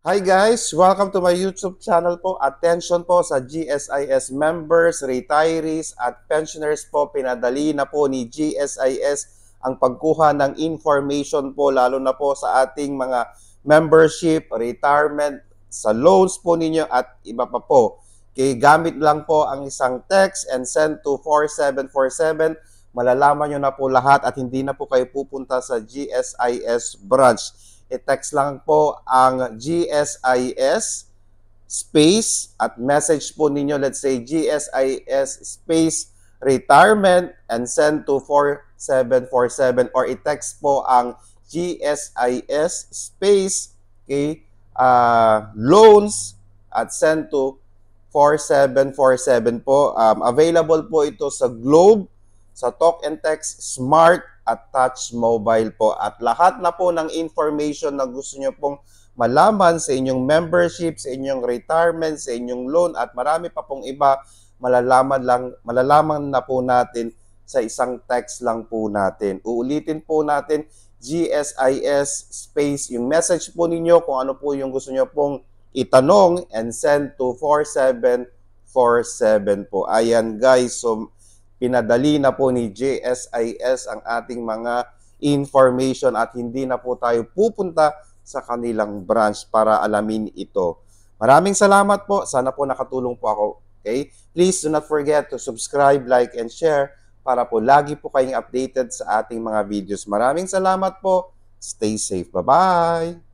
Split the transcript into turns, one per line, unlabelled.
Hi guys! Welcome to my YouTube channel po. Attention po sa GSIS members, retirees at pensioners po. Pinadali na po ni GSIS ang pagkuha ng information po lalo na po sa ating mga membership, retirement, sa loans po ninyo at iba pa po. Okay, gamit lang po ang isang text and send to 4747. Malalaman nyo na po lahat at hindi na po kayo pupunta sa GSIS branch. I-text lang po ang GSIS space at message po ninyo, let's say GSIS space retirement and send to 4747 or i-text po ang GSIS space loans at send to 4747 po. Available po ito sa Globe, sa Talk and Text, Smart at Touch Mobile po. At lahat na po ng information na gusto nyo pong malaman sa inyong membership, sa inyong retirement, sa inyong loan at marami pa pong iba, malalaman na po natin sa isang text lang po natin. Uulitin po natin, GSIS space, yung message po ninyo kung ano po yung gusto nyo pong itanong and send to 4747 po. Ayan guys, so pinadali na po ni GSIS ang ating mga information at hindi na po tayo pupunta sa kanilang branch para alamin ito. Maraming salamat po. Sana po nakatulong po ako. Okay? Please do not forget to subscribe, like, and share para po lagi po kayong updated sa ating mga videos. Maraming salamat po. Stay safe. Bye-bye!